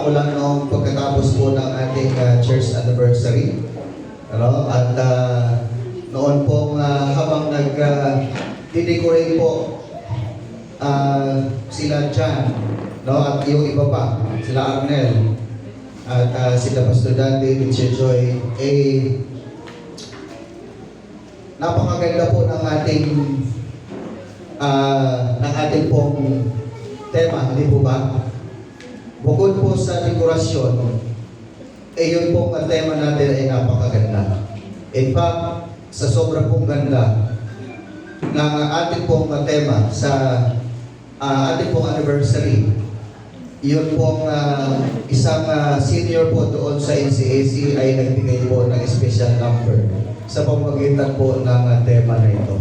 Ulang noong pagkatapos po ng ating church anniversary. At noon pong habang nag-decorate po sila John, at yung iba pa, sila Arnel, at sila Pastor Dante, Teacher Joy, napakaganda po ng ating pong tema, hindi po ba? Bukod po sa dekorasyon, yun pong tema natin ay napakaganda. In fact, sa sobrang pong ganda ng ating pong tema sa ating pong anniversary, yun pong isang senior po doon sa NCAC ay nagbigay po ng special number sa pamamagitan po ng tema na ito.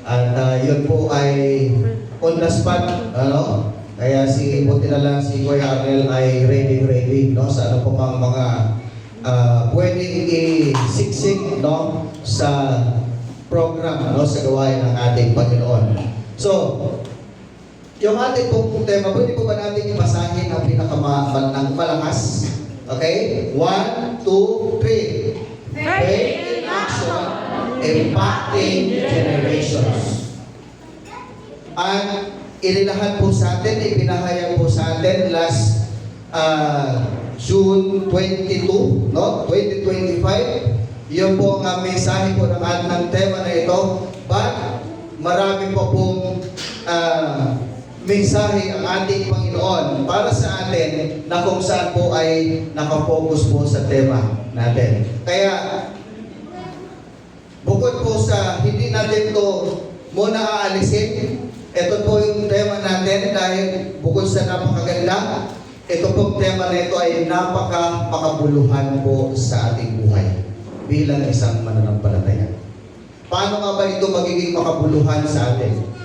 At yun po ay on the spot, kaya buti na lang si Kuya Arnel ay ready, sa ano po mga pwedeng isiksik, sa program, sa gawain ng ating Panginoon. So, yung ating pong tema, pwede po ba natin ibasahin ang malakas? Okay? 1, 2, 3. Faith in action, impacting generations. At inilahan po sa atin, ipinahayag po sa atin last June 22, 2025. Yun po ang mensahe po ng ating tema na ito. But marami po pong mensahe ang ating Panginoon para sa atin na kung saan po ay nakafocus po sa tema natin. Kaya bukod po sa hindi natin to muna aalisin, ito po yung tema natin dahil bukod sa napakaganda, ito pong tema na ito ay napaka-makabuluhan po sa ating buhay bilang isang mananampalataya. Paano nga ba ito magiging makabuluhan sa atin?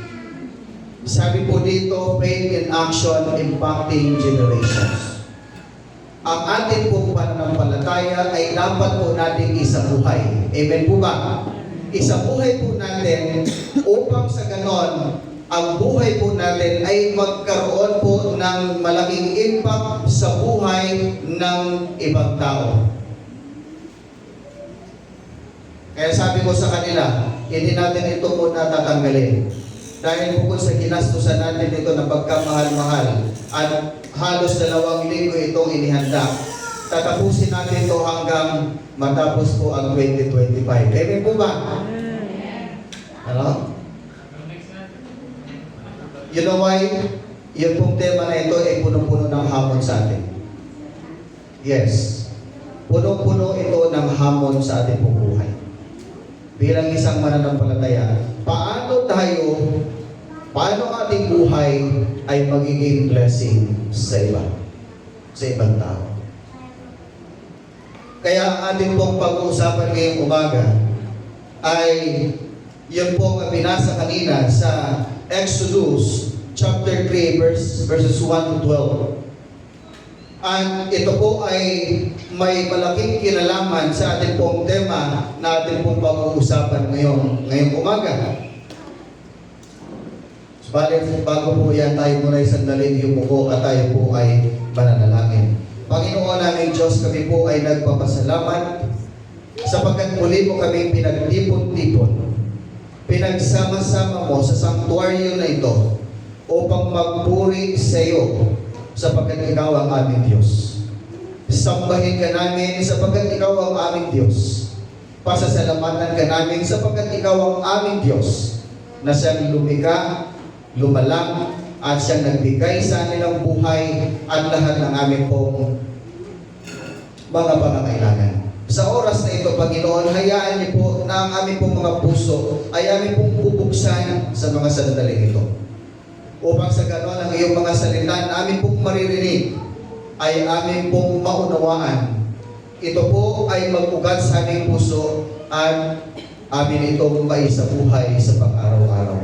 Sabi po dito, faith in action, impacting generations. Ang ating pong pananampalataya ay dapat po nating isabuhay. Amen po ba? Isabuhay po natin upang sa ganon, ang buhay po natin ay magkaroon po ng malaking impact sa buhay ng ibang tao. Kaya sabi ko sa kanila, hindi natin ito muna tatanggalin. Dahil bukod sa ginastusan natin ito na pagkamahal-mahal at halos 2 linggo itong inihanda, tatapusin natin ito hanggang matapos po ang 2025. Amen po ba? You know why? Yung pong tema na ito ay punong-puno ng hamon sa atin. Yes. Punong-puno ito ng hamon sa ating buhay. Bilang isang mananampalataya, paano ating buhay ay magiging blessing sa ibang tao. Kaya ang ating pong pag-uusapan ngayong umaga ay yun po ang binasa kanina sa Exodus chapter 3 verses 1 to 12. At ito po ay may malaking kinalaman sa ating pong tema na ating pong pag-uusapan ngayong umaga. Subalit, bago po yan, tayo muna sandalin yung buko at tayo po ay mananalangin. Panginoon namin Diyos, kami po ay nagpapasalamat sapagkat muli po kami pinagtipon-tipon. Pinagsama-sama mo sa sanktuaryo na ito upang magpuri sa iyo sapagkat ikaw ang aming Diyos. Sambahin ka namin sapagkat ikaw ang aming Diyos. Pasasalamatan ka namin sapagkat ikaw ang aming Diyos na siyang lumikha, lumalang, at siyang nagbigay sa amin ng buhay at lahat ng aming pong mga pangangailangan. Sa oras na ito, Panginoon, hayaan niyo po na ang aming pong mga puso ay aming pong bubuksan sa mga sandaling ito. Upang sa ganon ang iyong mga salita na aming pong maririnig ay aming pong maunawaan. Ito po ay mag-ugat sa aming puso at amin itong maisabuhay sa pang-araw-araw.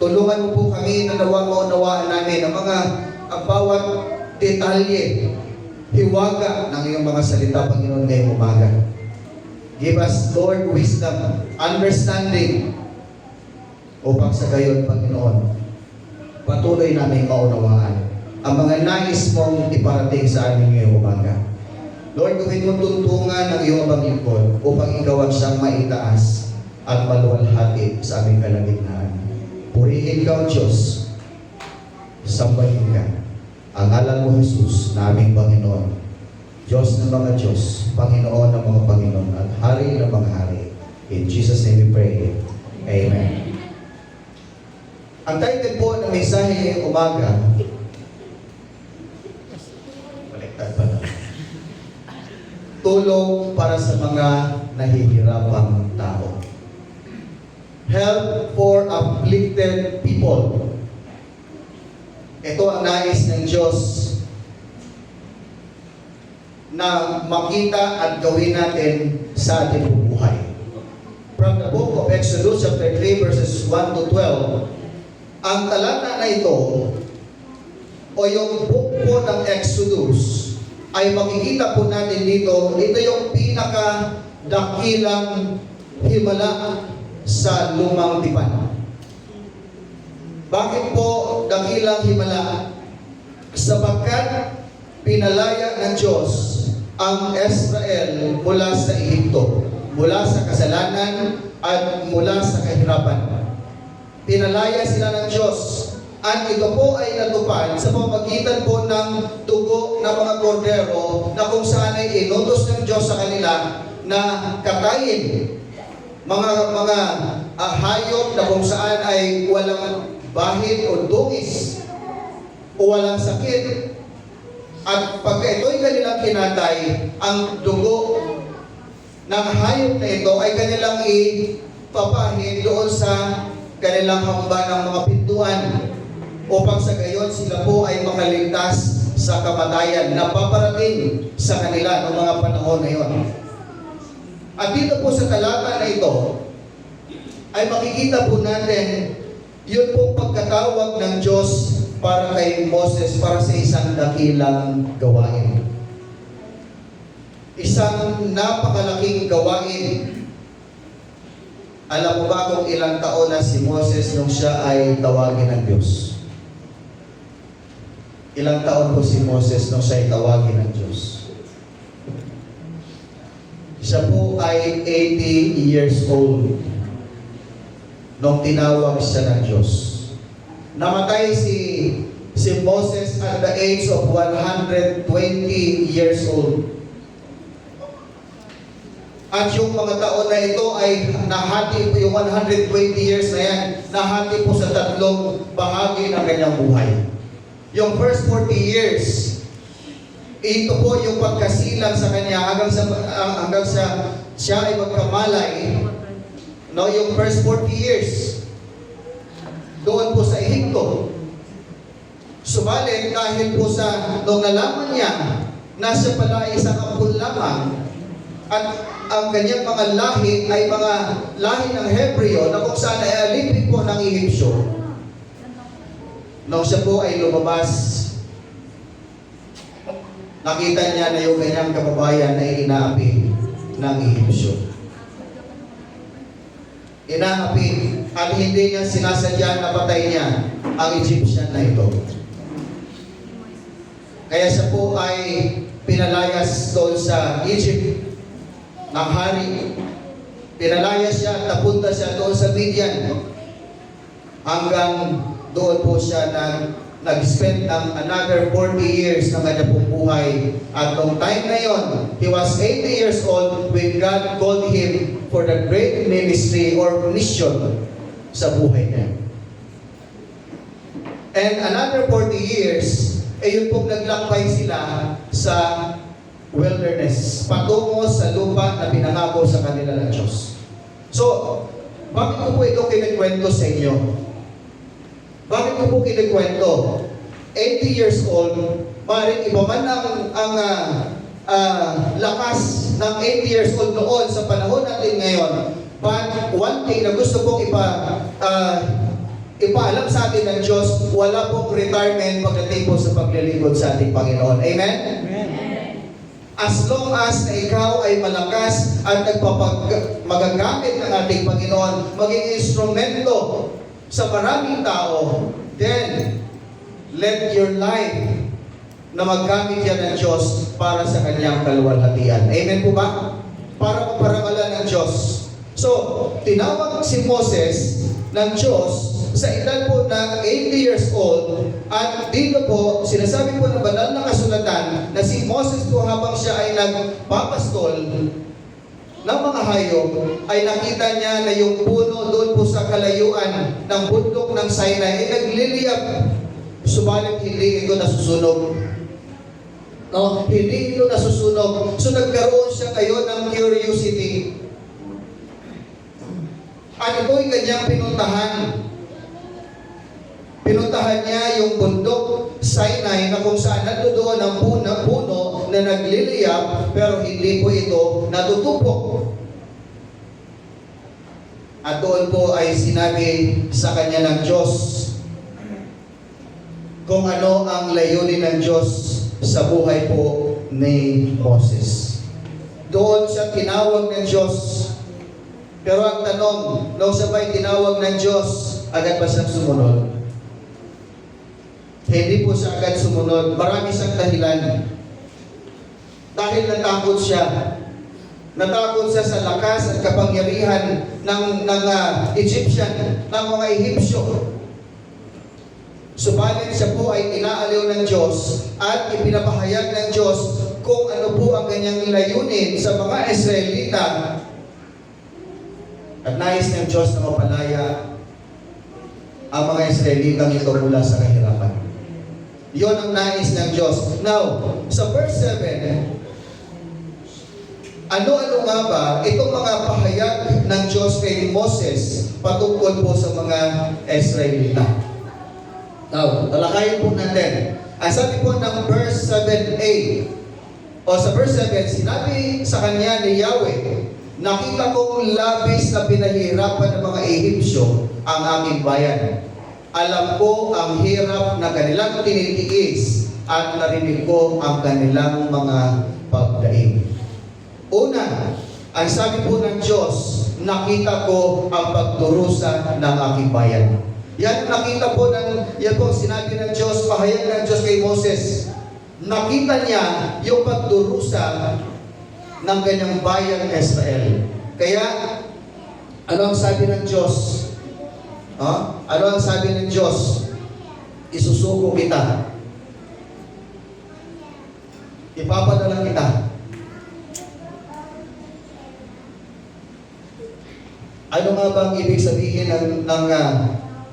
Tulungan mo po kami na nawang maunawaan namin ang bawat detalye, hiwaga ng iyong mga salita, Panginoon, ngayong umaga. Give us, Lord, wisdom, understanding, upang sa gayon, Panginoon, patuloy namin maunawaan ang mga nais mong iparating sa amin ngayong umaga. Lord, gawin mo tuntungan ng iyong abang lingkod upang ikaw ang siyang maitaas at maluwalhati sa aming kalagitnaan. Purihin ka, O Diyos. Sambahin ka. Ang ngalan mo, Jesus, na aming Panginoon. Diyos ng mga Diyos, Panginoon ng mga Panginoon, at Hari ng mga Hari. In Jesus' name we pray. Amen. Ang title po ng mensahe ngayong umaga, baliktad pa na. Tulong para sa mga nahihirapang tao. Help for afflicted people. Ito ang nais ng Diyos na makita at gawin natin sa ating buhay. From the book of Exodus chapter 3 verses 1 to 12, ang talata na ito o yung book po ng Exodus ay makikita po natin dito, ito yung pinakadakilang himala sa lumang tipan. Bakit po dakilang himala? Sapagkat pinalaya ng Diyos ang Israel mula sa Ehipto, mula sa kasalanan at mula sa kahirapan. Pinalaya sila ng Diyos. At ito po ay natupad sa pamamagitan po ng dugo ng mga kordero na kung saan ay inutos ng Diyos sa kanila na katayin mga hayop na kung saan ay walang bahid o dungis o walang sakit. At pagka ito'y kanilang kinatay, ang dugo ng hayop na ito ay kanilang ipapahid doon sa kanilang hamba ng mga pintuan upang sa gayon sila po ay makaligtas sa kamatayan na paparating sa kanila noong mga panahon na yon. At dito po sa talata na ito ay makikita po natin yun pong pagkatawag ng Diyos para kay Moses para sa isang dakilang gawain. Isang napakalaking gawain. Alam mo ba kung ilang taon na si Moses nung siya ay tawagin ng Diyos? Ilang taon po si Moses nung siya ay tawagin ng Diyos? Siya po ay 80 years old nung tinawag siya ng Diyos. Namatay si Moses at the age of 120 years old. At yung mga taon na ito ay nahati po, yung 120 years na yan, nahati po sa tatlong bahagi ng kanyang buhay. Yung first 40 years, ito po yung pagkasilang sa kanya hanggang sa siya ay magkamalay. No, yung first 40 years, doon po sa Ehipto. Subalit, dahil po sa nung nalaman niya na siya pala ay isang ampun lamang at ang kanyang mga lahi ay mga lahi ng Hebreo na kung saan ay alipin po ng Ehipsyo. Nung siya po ay lumabas, nakita niya na yung kanyang kababayan ay inaapi ng Ehipsyo. Inaapi at hindi niya sinasadya na patay niya ang Egyptian na ito. Kaya siya po ay pinalayas doon sa Egypt ng hari. Pinalayas siya at napunta siya doon sa Midian. Hanggang doon po siya nag-spend ng another 40 years ng kanyang pong buhay. At noong time na yon, he was 80 years old when God called him for the great ministry or mission sa buhay niya. And another 40 years, yun pong naglakbay sila sa wilderness, patungo sa lupa na pinangako sa kanila ng Diyos. So, bakit ko po ito kinikwento sa inyo? Bakit ko po kinikwento? 80 years old, maaaring iba man ang lakas ng 80 years old noon sa panahon natin ngayon. But one thing na gusto kong ipaalam sa atin ng Diyos, wala pong retirement pagdating po sa paglilingkod sa ating Panginoon. Amen? Amen. As long as na ikaw ay malakas at magagamit ng ating Panginoon, maging instrumento sa maraming tao, then let your life na maggamit yan ng Diyos para sa kanyang kaluwalhatian. Amen po ba? Para maparangalan ng Diyos. So, tinawag si Moses ng Diyos sa edad po na 80 years old, at dito po, sinasabi po ng banal na kasulatan na si Moses po habang siya ay nagpapastol ng mga hayop, ay nakita niya na yung puno doon po sa kalayuan ng bundok ng Sinai ay nagliliyab, subalit hindi ito nasusunog. No, hindi ito nasusunog. So nagkaroon siya ngayon ng curiosity. At ito'y kanyang pinuntahan. Pinuntahan niya yung bundok Sinai na kung saan nandoon ang puno na nagliliyab, pero hindi po ito natutupok. At doon po ay sinabi sa kanya ng Diyos kung ano ang layunin ng Diyos sa buhay po ni Moses. Doon siya tinawag ng Diyos. Pero ang tanong, nung sabay tinawag ng Diyos, agad ba siyang sumunod? Hindi po siya agad sumunod. Marami siyang dahilan. Dahil natakot siya. Natakot siya sa lakas at kapangyarihan ng Egyptian, ng mga Ehipsyo. Subalit siya po ay inaaliw ng Diyos at ipinapahayag ng Diyos kung ano po ang kanyang layunin sa mga Israelita. At nais ng Diyos na mapalaya ang mga Israelitang ito mula sa kahirapan. Iyon ang nais ng Diyos. Now, sa verse 7, ano-ano nga ba itong mga pahayag ng Diyos kay Moses patungkol po sa mga Israelita? Now, talakayin po natin. Ang sabi po ng verse 7a, o sa verse 7, sinabi sa kanya ni Yahweh, nakita kong labis na pinahirapan ng mga Ehipsyo ang aming bayan. Alam ko ang hirap na kanilang tinitiis at narinig ko ang kanilang mga pagdaing. Una, ang sabi po ng Diyos, nakita ko ang pagdurusa ng aking bayan. Yan nakita po yan po sinabi ng Diyos, pahayag ng Diyos kay Moses. Nakita niya yung pagdurusa ng kanyang bayan Israel. Kaya, ano ang sabi ng Diyos? Ano ang sabi ng Diyos? Isusuko kita. Ipapadala kita. Ano nga bang ibig sabihin ng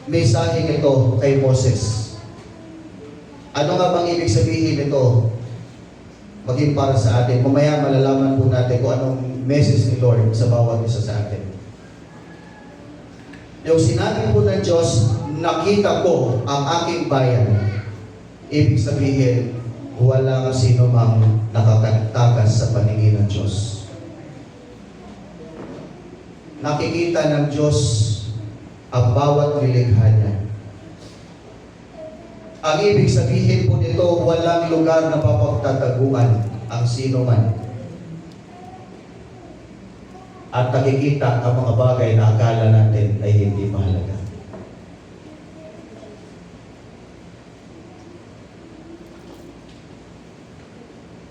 mensaheng ito kay Moses? Ano nga bang ibig sabihin ito maging para sa atin? Mamaya malalaman po natin kung anong message ni Lord sa bawat isa sa atin. Yung sinabi po ng Diyos, nakita ko ang aking bayan. Ibig sabihin, walang sino mang nakatakas sa paningin ng Diyos. Nakikita ng Diyos ang bawat nilikha niya. Ang ibig sabihin po nito, walang lugar na papagtataguan ang sino man. At nakikita ang mga bagay na akala natin ay hindi mahalaga.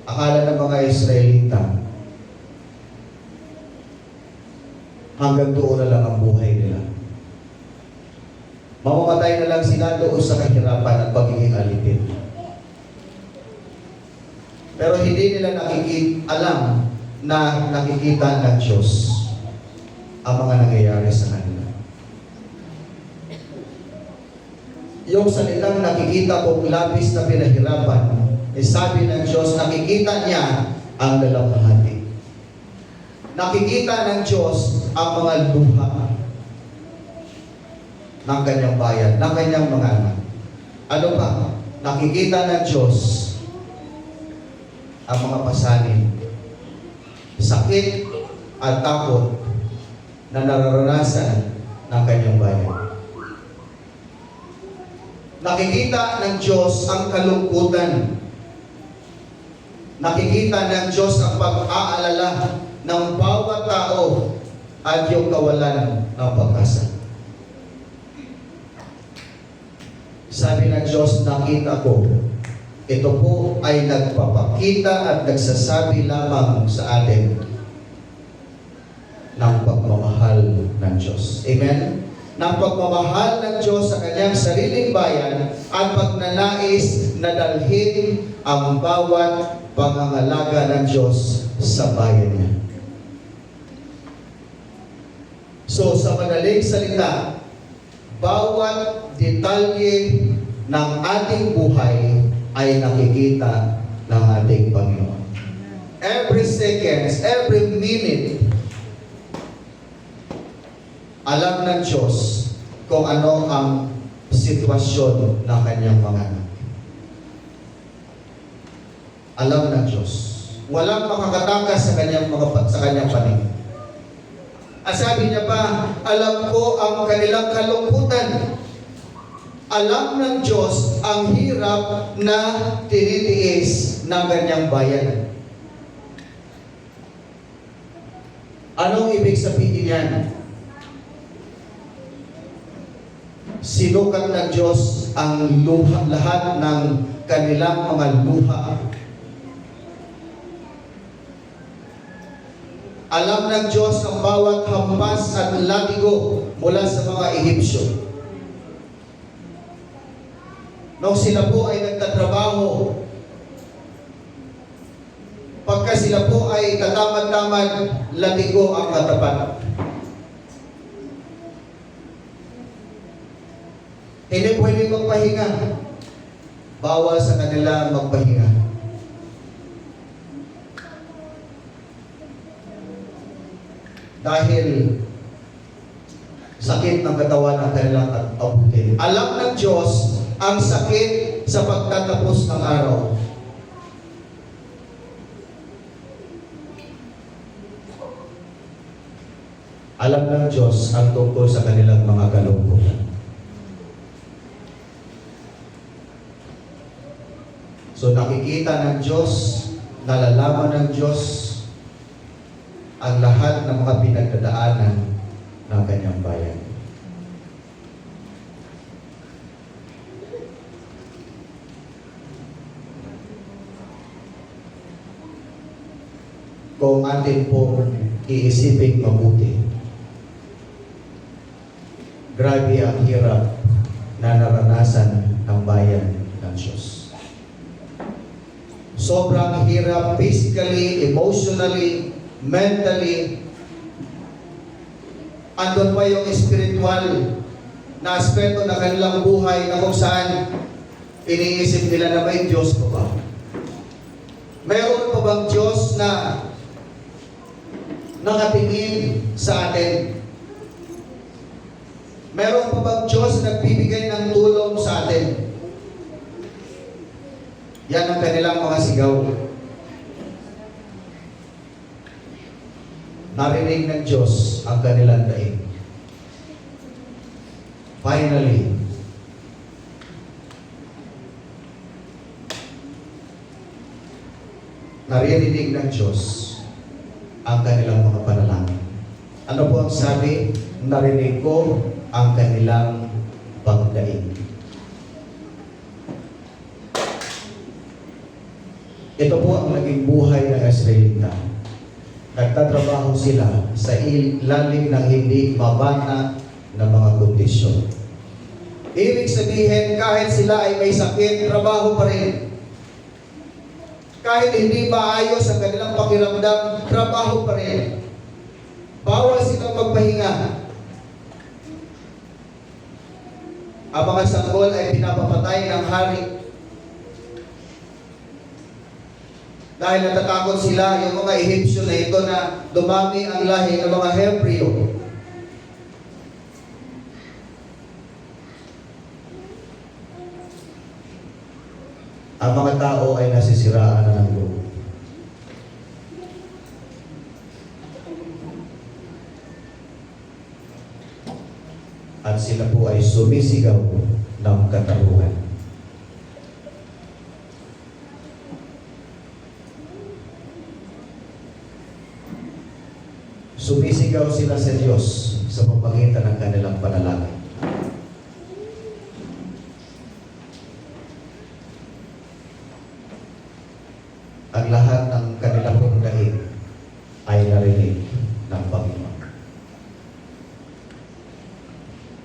Akala ng mga Israelita, hanggang doon na lang ang buhay nila. Mamamatay na lang sila doon sa kahirapan at pagiging alipin. Pero hindi nila alam na nakikita ng Diyos ang mga nangyayari sa kanila. Yung salitang nakikita kong labis na pinahirapan, sabi ng Diyos, nakikita niya ang dalaghati. Nakikita ng Diyos ang mga luha ng kanyang bayan, ng kanyang mga anak. Ano pa? Nakikita ng Diyos ang mga pasanin, sakit at takot na nararanasan ng kanyang bayan. Nakikita ng Diyos ang kalungkutan. Nakikita ng Diyos ang pag-aalala ng bawat tao at yung kawalan ng pag-asa. Sabi ng Diyos, nakita ko. Ito po ay nagpapakita at nagsasabi lamang sa atin ng pagmamahal ng Diyos. Amen? Ng pagmamahal ng Diyos sa kanyang sariling bayan at pagnanais na dalhin ang bawat pangangalaga ng Diyos sa bayan niya. So, sa madaling salita, bawat detalye ng ating buhay ay nakikita ng ating Panginoon. Every seconds, every minute, alam ng Diyos kung ano ang sitwasyon ng kanyang mga anak. Alam ng Diyos. Walang makakatakas sa kanyang paningin. At sabi niya pa, alam ko ang kanilang kalungkutan. Alam ng Diyos ang hirap na tinitiis ng kanyang bayan. Anong ibig sabihin yan? Sinukat ng Diyos ang lahat ng kanilang mga luha. Alam ng Diyos ang bawat hampas at latigo mula sa mga Ehipsyo. Nung sila po ay nagtatrabaho, pagka sila po ay katamad-tamad, latigo ang katapat. Hindi pwede magpahinga. Bawal sa kanila magpahinga. Dahil sakit ng katawan ang kanilang abutin. Alam ng Diyos ang sakit sa pagtatapos ng araw. Alam ng Diyos ang tungkol sa kanilang mga kalungkutan. So nakikita ng Diyos, nalalaman ng Diyos ang lahat ng mga pinagdadaanan ng kanyang bayan. Kung atin pong iisipin mabuti, grabe ang hirap na naranasan ng bayan ng Diyos. Sobrang hirap physically, emotionally, mentally. Andun pa yung spiritual na aspeto na kanilang buhay na kung saan iniisip nila na may Diyos pa ba? Mayroon pa bang Diyos na nakatingin sa atin? Mayroon pa bang Diyos na nagbibigay ng tulong sa atin? Yan ang kanilang mga sigaw. Narinig ng Diyos ang kanilang daig. Finally, naririnig ng Diyos ang kanilang mga panalangin. Ano po ang sabi? Narinig ko ang kanilang pagdaig. Ito po ang naging buhay ng Israelita. Nagtatrabaho sila sa ilalim ng hindi mabana na mga kondisyon. Ibig sabihin, kahit sila ay may sakit, trabaho pa rin. Kahit hindi maayos ang kanilang pakiramdam, trabaho pa rin. Bawal silang magpahinga. Ang mga sanggol ay pinapapatay ng hari. Dahil natatakot sila yung mga Ehipsyo na ito na dumami ang lahi ng mga Hebreo. Ang mga tao ay nasisiraan na ng loob. At sila po ay sumisigaw ng kataruhan. Sumisigaw sila sa Diyos sa pamamagitan ng kanilang panalangin. ang lahat ng kanilang pagdaig ay narinig ng Panginoon.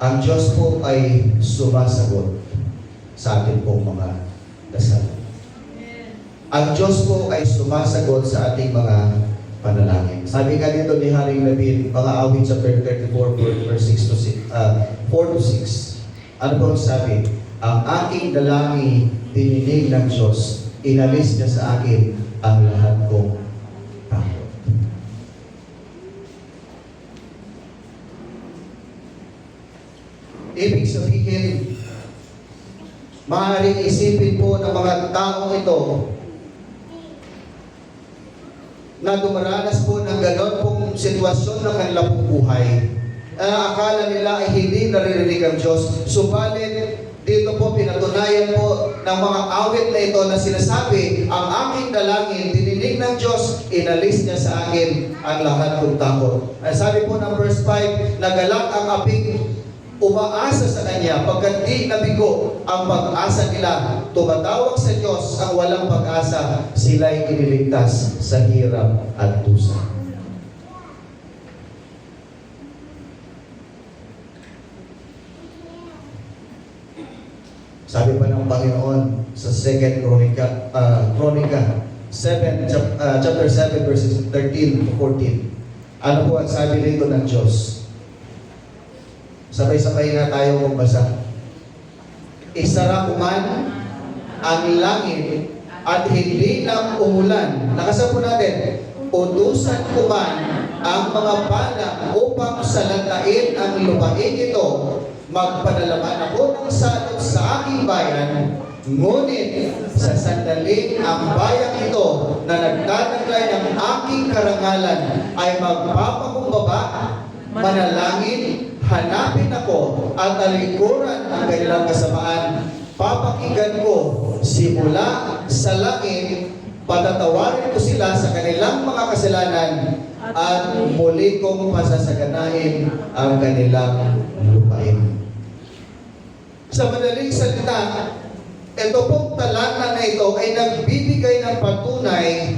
Ang Diyos po ay sumasagot sa ating pong mga dasal. Ang Diyos po ay sumasagot sa ating mga panalangin. Sabi nga dito ni Haring David, mga awit chapter 34, verse 6 to 4 to 6. Ano po ang sabi? Ang aking dalangin dininig ng Diyos, inalis niya sa akin ang lahat kong takot. Ibig sabihin, maaaring isipin po ng mga taong ito na dumaranas po ng ganon pong sitwasyon ng kanilang buhay. Akala nila ay hindi naririnig ang Diyos. Subalit, dito po pinatunayan po ng mga awit na ito na sinasabi, ang aking dalangin, dininig ng Diyos, inalis niya sa akin ang lahat kong takot. Sabi po ng verse 5, nagalak ang aping umaasa sa Kanya, pagkat di nabigo ang pag-asa nila. Tumatawag sa Diyos ang walang pag-asa, sila'y iniligtas sa hirap at dusa. Sabi pa ng Panginoon sa 2 Chronica 7, chapter 7, verses 13 to 14. Ano po ang sabi rito ng Diyos? Sabay-sabay na tayo magbasa. Isara ko man ang langit at hindi na umulan. Nakasan po natin. Utusan ko man ang mga pana upang salantain ang lupain ito. Magpadalaman ako ng salot sa aking bayan. Ngunit sa sandaling ang bayang ito na nagtataglay ng aking karangalan ay magpapakumbaba, manalangin, hanapin ako at talikuran ang kanilang kasamaan. Papakinggan ko simula sa langit, patatawarin ko sila sa kanilang mga kasalanan at muli kong pasasaganain ang kanilang lupain. Sa madaling salita, ito pong talata na ito ay nagbibigay ng patunay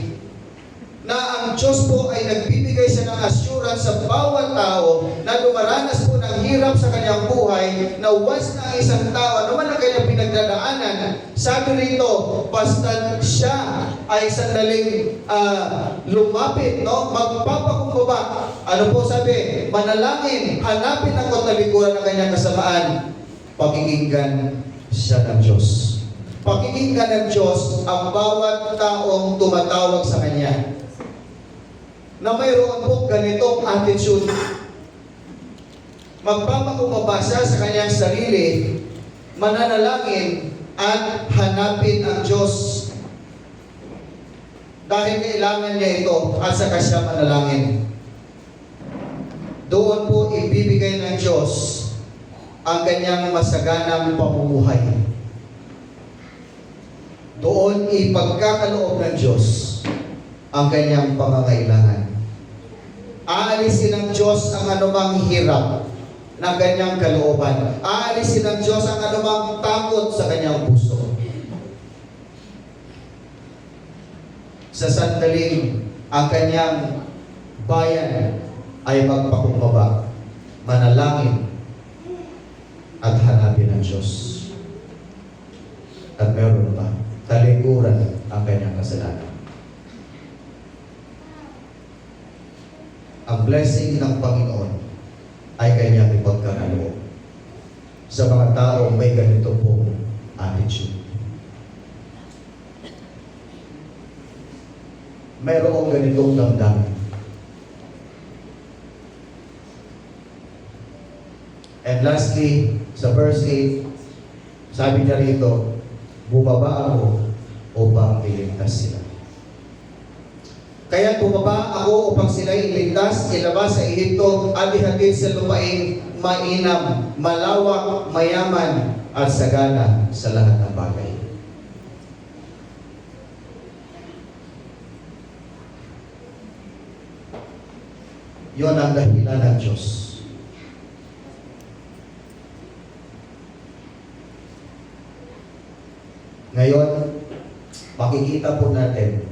na ang Diyos po ay nagbibigay siya ng assurance sa bawat tao na dumaranas po ng hirap sa kanyang buhay, na once na isang tao, ano man ang kanyang pinagdadaanan, sabi rito, basta siya ay sandaling lumapit, no? Magpapakumbaba. Ano po sabi? Manalangin, hanapin ang talikuran ng kanyang kasamaan. Pakikinggan siya ng Diyos. Pakikinggan ng Diyos ang bawat taong tumatawag sa Kanya, na mayroon po ganitong attitude. Magpapakumbaba siya sa kanyang sarili, mananalangin at hanapin ang Diyos. Dahil kailangan niya ito at saka siya manalangin. Doon po ibibigay ng Diyos ang kanyang masaganang pamumuhay. Doon ipagkakaloob ng Diyos ang kanyang pangangailangan. Aalisin ng Diyos ang anumang hirap ng kanyang kalooban. Aalisin ng Diyos ang anumang takot sa kanyang puso. Sa sandaling ang kanyang bayan ay magpakumbaba, manalangin, at hanapin ng Diyos. At meron pa, talikuran ang kanyang kasalanan. Ang blessing ng Panginoon ay kanyang ipagkakaloob sa mga taong may ganito pong attitude. Mayroong ganitong damdamin. And lastly, sa verse 8, sabi niya rito, bumaba ako upang iligtas sila. Kaya bumaba ako upang sila iligtas, ilabas sa Ehipto at ihatid sa lupaing mainam, malawak, mayaman, at sagana sa lahat ng bagay. Yon ang dahilan ng Diyos. Ngayon, makikita po natin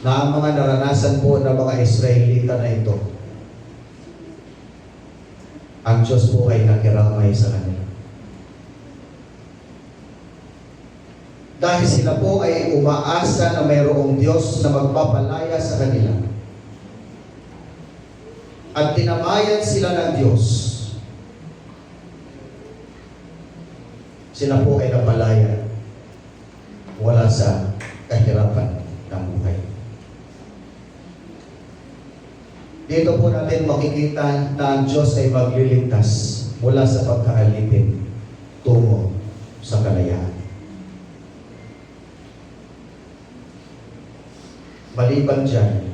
na ang mga naranasan po ng mga Israelita na ito, ang Diyos po ay nakiramay sa kanila. Dahil sila po ay umaasa na mayroong Diyos na magpapalaya sa kanila. At tinamayan sila ng Diyos. Sila po ay napalaya wala sa kahirapan ng buhay. Dito po natin makikita na ang Diyos ay magliligtas mula sa pagkaalipin tungo sa kalayaan. Maliban dyan,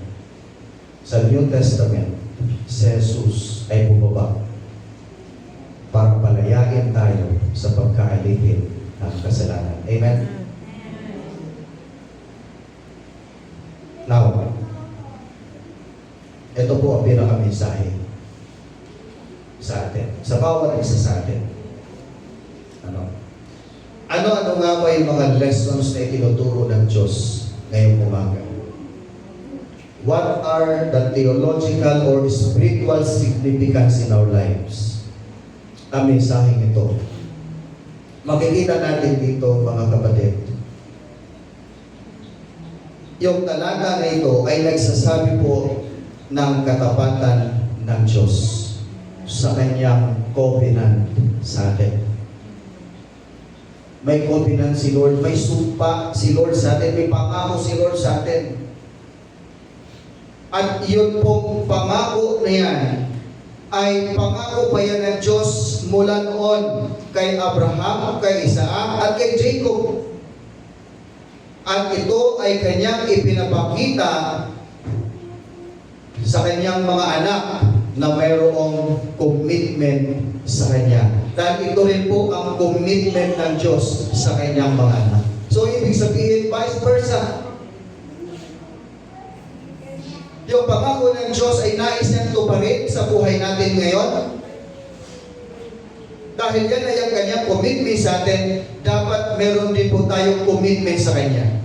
sa New Testament, si Jesus ay bumaba para palayain tayo sa pagkaalipin ng kasalanan. Amen? Now, ito po ang pinaka-mensahe sa atin, sa bawat isa sa atin. Ano nga ba yung mga lessons na itinuturo ng Diyos ngayong umaga? What are the theological or spiritual significance in our lives? Ang mensaheng ito. Makikita natin dito, mga kapatid, yung talata na ito ay nagsasabi po ng katapatan ng Diyos sa kanyang covenant sa atin. May covenant si Lord, may sumpa si Lord sa atin, may pangako si Lord sa atin. At yun pong pangako na yan ay pangako pa yan ng Diyos mula noon kay Abraham, kay Isaac at kay Jacob. At ito ay kanyang ipinapakita sa kanyang mga anak na mayroong commitment sa kanya. Dahil ito rin po ang commitment ng Diyos sa kanyang mga anak. So, ibig sabihin, vice versa. Yung pangako ng Diyos ay nais niyang tuparin sa buhay natin ngayon. Dahil yan ay ang kanyang commitment sa atin, dapat meron din po tayong commitment sa Kanya.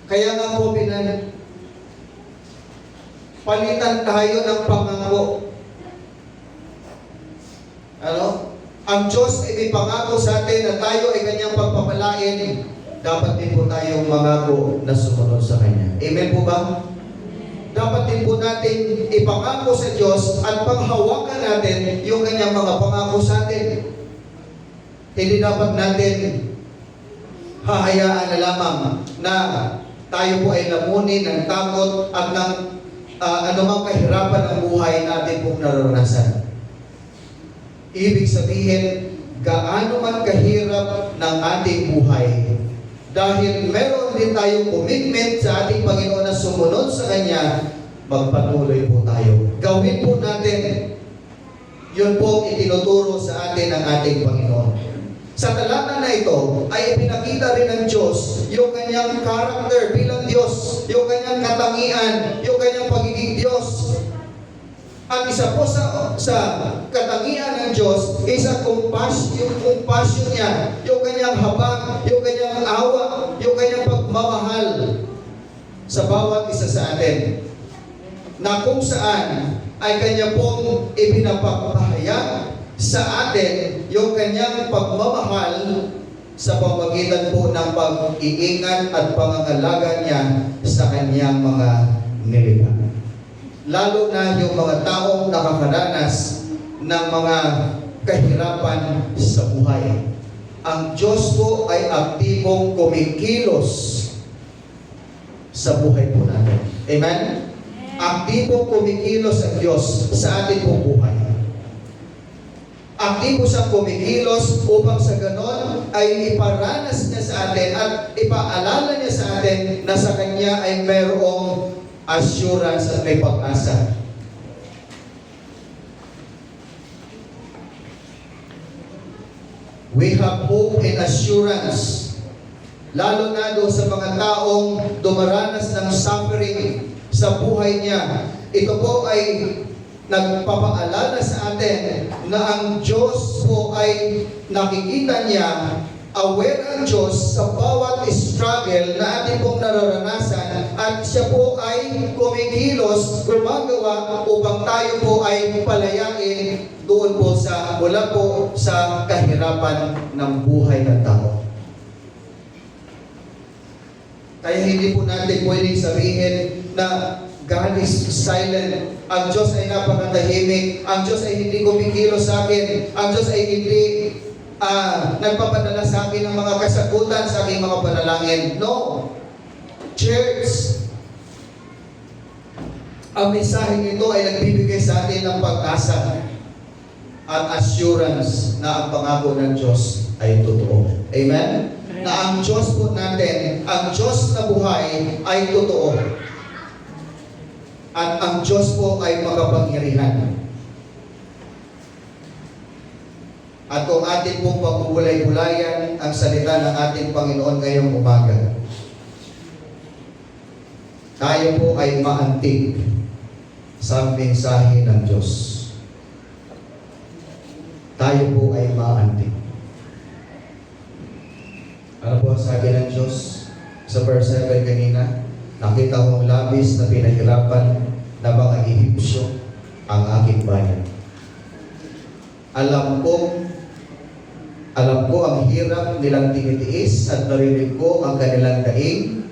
Kaya nga po palitan tayo ng pangako. Ang Diyos ay may pangako sa atin na tayo ay Kanyang pagpapalain. Dapat din po tayong mangako na sumunod sa Kanya. Amen po ba? Dapat din po natin ipangako sa Diyos at panghawakan natin yung Kanyang mga pangako sa atin. Hindi dapat natin hahayaan na lamang na tayo po ay lamunin ng takot at ng anumang kahirapan ng buhay natin pong naranasan. Ibig sabihin, gaano man kahirap ng ating buhay, dahil meron din tayong commitment sa ating Panginoon na sumunod sa Kanya, magpatuloy po tayo. Gawin po natin. Yun po itinuturo sa atin ng ating Panginoon. Sa talata na ito, ay ipinakita rin ng Diyos yung Kanyang character bilang Diyos, yung Kanyang katangian, yung Kanyang pagiging Diyos. At isa po sa katangian ng Diyos is yung compassion niya, yung Kanyang habag, yung Kanyang awa, yung Kanyang pagmamahal sa bawat isa sa atin. Na kung saan ay Kanya pong ipinapahayag sa atin yung Kanyang pagmamahal sa pamamagitan po ng pag-iingat at pangangalaga niya sa Kanyang mga nilikha. Lalo na yung mga taong nakakaranas ng mga kahirapan sa buhay. Ang Diyos po ay aktibong kumikilos sa buhay po natin. Amen? Aktibong kumikilos ang Diyos sa ating pong buhay. Aktibo siyang kumikilos upang sa ganon ay iparanas niya sa atin at ipaalala niya sa atin na sa Kanya ay mayroong assurance at may pag-asa. We have hope and assurance. Lalo na doon sa mga taong dumaranas ng suffering sa buhay niya. Ito po ay nagpapaalala sa atin na ang Diyos po ay nakikita niya, aware ang Diyos sa bawat struggle na ating pong nararanasan at siya po ay kumikilos, gumagawa upang tayo po ay palayain doon po sa mula po sa kahirapan ng buhay ng tao. Kaya hindi po natin pwedeng sabihin na God is silent. Ang Diyos ay napakatahimik. Ang Diyos ay hindi kumikilos sa akin. Ang Diyos ay hindi nagpapadala sa akin ng mga kasagutan sa aking mga panalangin. No. Church, ang mensaheng ito ay nagbibigay sa atin ng pag-asa at assurance na ang pangako ng Diyos ay totoo. Amen? Na ang Diyos po natin, ang Diyos na buhay ay totoo. At ang Diyos po ay makapangyarihan. At kung atin pong pagbubulay-bulayan ang salita ng ating Panginoon ngayong umaga, tayo po ay maantig sa mensahe ng Diyos. Tayo po ay maantig. Ano po ang sabi ng Diyos sa verse 7 kanina? Nakita kong labis na pinahirapan na mga Ehipsyo ang aking bayan. Alam ko ang hirap nilang tinitiis at narinig ko ang kanilang daing.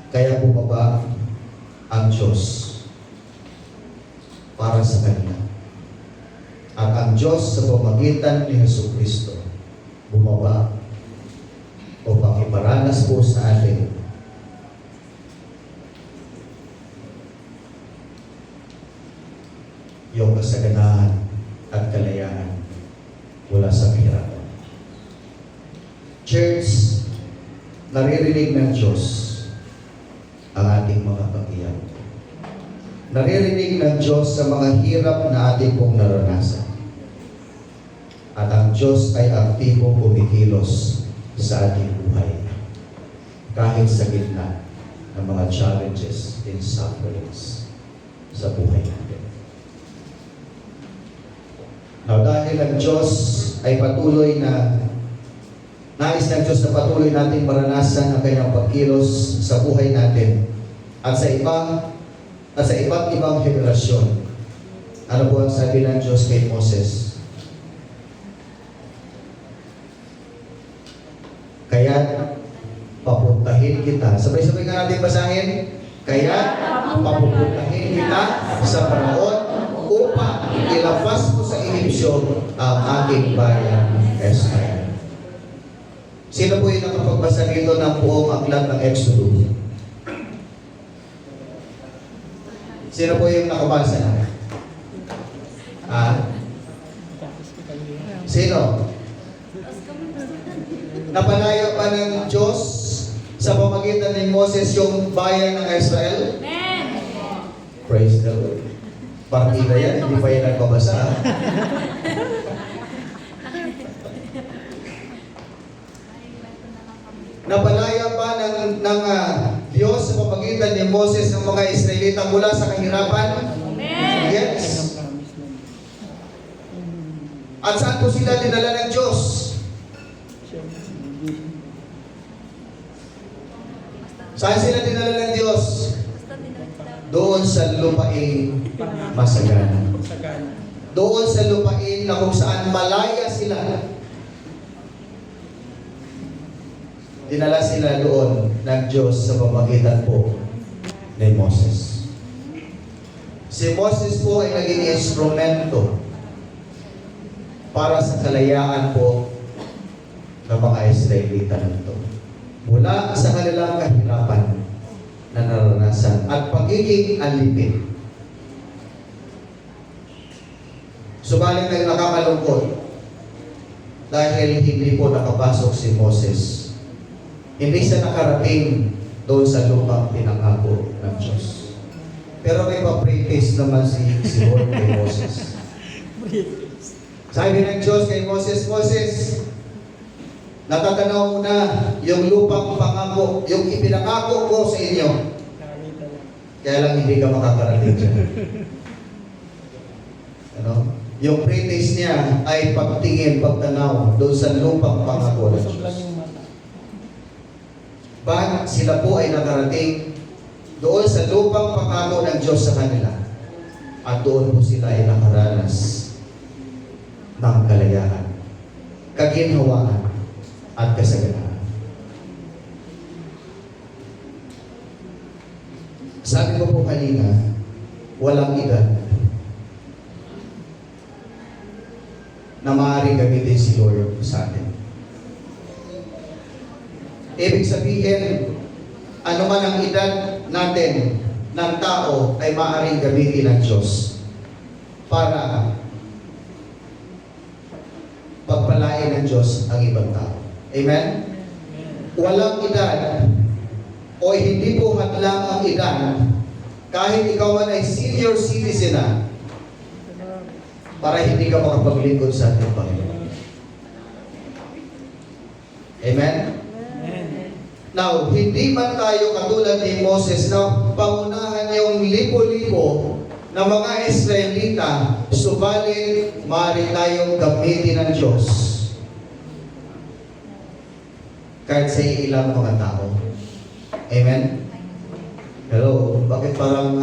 Kaya bumaba ang Diyos para sa kanila. At ang Diyos sa pamamagitan ni Jesucristo bumaba upang iparanas po sa atin yung kasaganahan at kalayaan mula sa kahirapan. Church, naririnig ng Diyos ang ating mga pag-iyak. Naririnig ng Diyos sa mga hirap na ating pong naranasan. At ang Diyos ay aktibong kumikilos sa ating buhay. Kahit sa gitna ng mga challenges and sufferings sa buhay natin. Now, dahil ang Diyos ay patuloy na nais ng Diyos na patuloy nating maranasan ang kanyang pagkilos sa buhay natin at sa iba't ibang henerasyon. Ano po ang sabi ng Diyos kay Moses? Kaya papuntahin kita. Sabay-sabay ka natin basahin. Kaya papuntahin kita sa Paraon upang ilabas mo sa Ehipsyo ang aking bayan Israel. Sino po yung nakapagbasa nito ng buong aklat ng Exodus? Sino po yung nakabasa na? Sino? Napalaya pa ng Diyos sa pamamagitan ni Moses yung bayan ng Israel? Amen. Praise the Lord. Partida yan, hindi pa yan nagbabasa. Napalaya pa ng Diyos sa pamamagitan ni Moses ng mga Israelita mula sa kahirapan? Amen. Yes. At saan po sila dinala ng Diyos? Saan sila dinala ng Diyos? Doon sa lupain masagana. Doon sa lupain na kung saan malaya sila. Dinala sila doon ng Diyos sa pamamagitan po ni Moses. Si Moses po ay naging instrumento para sa kalayaan po ng mga Israelita nito. Mula sa kanilang kahirapan na naranasan at pagiging alipin. Subalit ay nakakalungkot dahil hindi po nakapasok si Moses. Hindi siya nakarating doon sa lupang pinangako ng Diyos. Pero may pa-preface naman si Lord kay Moses. Sabi ng Diyos kay Moses, Moses, natatanaw mo na yung lupang pangako, yung ipinangako ko sa inyo. Kaya lang hindi ka makakarating dyan. Ano? Yung pre-taste niya ay pagtingin, pagtanaw doon sa lupang pangako ng Diyos. Bakit sila po ay nakarating doon sa lupang pangako ng Diyos sa kanila? At doon po sila ay nakaranas ng kalayaan, kaginhawaan, at kasaganaan. Sabi ko po kanina, walang edad na maaaring gamitin si Lord sa atin. Ibig sabihin, ano man ang edad natin ng tao ay maaaring gamitin ng Diyos para pagpalain ng Diyos ang ibang tao. Amen? Walang edad o hindi po hadlang ang edad kahit ikaw man ay senior citizen na para hindi ka makapaglingkod sa ating Panginoon. Amen? Now, hindi man tayo katulad ni Moses na pangunahan yung libo-libo na mga Israelita, subalit maaari tayong gamitin ng Diyos kahit sa ilang mga tao. Amen? Hello, bakit parang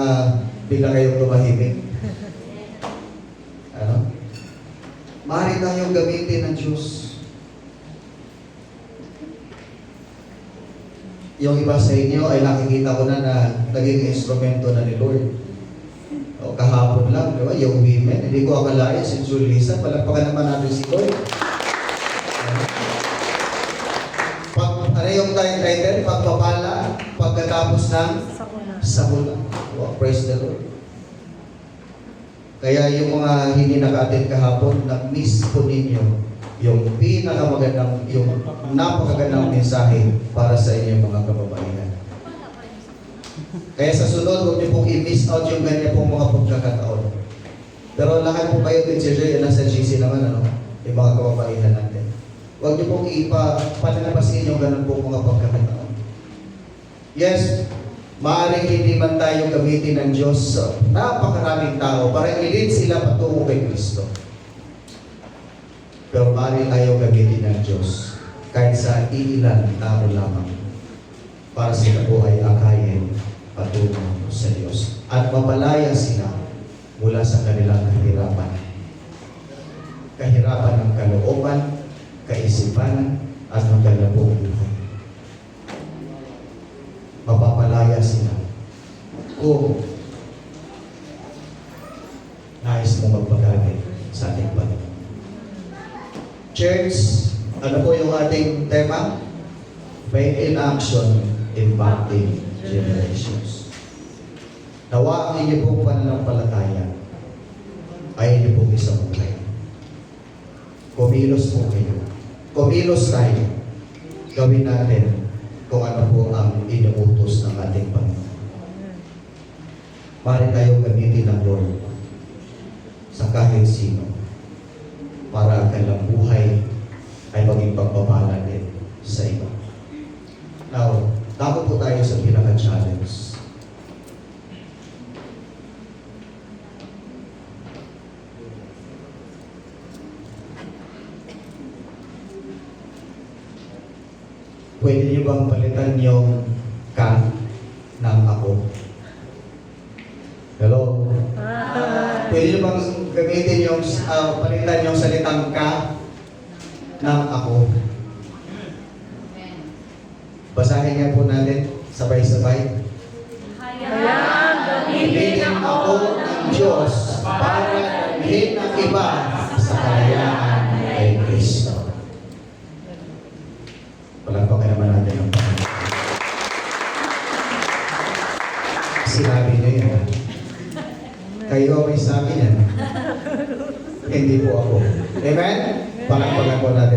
bigla kayong tumahimik? Ano? Maaari tayong gamitin ng Diyos. Yung iba sa inyo ay nakikita ko na naging instrumento na ni Lord. O, kahapon lang, di ba? Yung women, hindi ko akalain si Julissa, palagpakan naman natin si Lord. Ano yung title? Pagpapala, pagkatapos ng sakuna. Oh, praise the Lord. Kaya yung mga hindi naka-attend kahapon, na-miss po ninyo yung pinakamagandang, yung napakagandang mensahe para sa inyong mga kababaihan. Kaya sa sunod, huwag niyo pong i-miss out yung ganyan pong mga pagkakataon. Pero lahat po kayo din siya, nasa GC naman, ano, yung mga kababaihan natin. Huwag niyo pong ipapalalabasin yung ganun pong mga pagkakataon. Yes, maaaring hindi man tayo gamitin ng Diyos sa napakaraming tao para i-lead sila patungo kay Kristo. Pero maaaring tayo gamitin ng Diyos kahit sa iilan tao lamang para sila po ay akayin patungo sa Diyos at mapalaya sila mula sa kanilang kahirapan. Kahirapan ng kalooban, kaisipan, at maglalabong buhay. Mapapalaya sila kung nais mo magpagamit sa ating Panginoon. Church, ano po yung ating tema? Faith in action, impacting generations. Nawa ang inyo pong pananampalataya ay inyo pong isang buhay. Kumilos po kayo. Kumilos tayo. Gawin natin kung ano po ang inuutos ng ating Panginoon. Mari tayong gamitin ng Lord sa kahit sino para ang kanilang buhay ay maging pagpapala din sa iba. Now, dapat po tayo sa pinaka-challenge. Pwede niyo bang palitan yung ka ng ako? Hello? Pwede niyo bang gamitin yung palitan yung salitang ka ng ako? Basahin nga po natin sabay-sabay. Hayaan Gamitin ako ng Diyos para dalhin ang iba sa kalayaan kay Kristo. Palagpakan naman natin ang Panginoon. Sinabi niyo yan. Kayo may sabi yan. Hindi po ako. Amen? Palagpakan po natin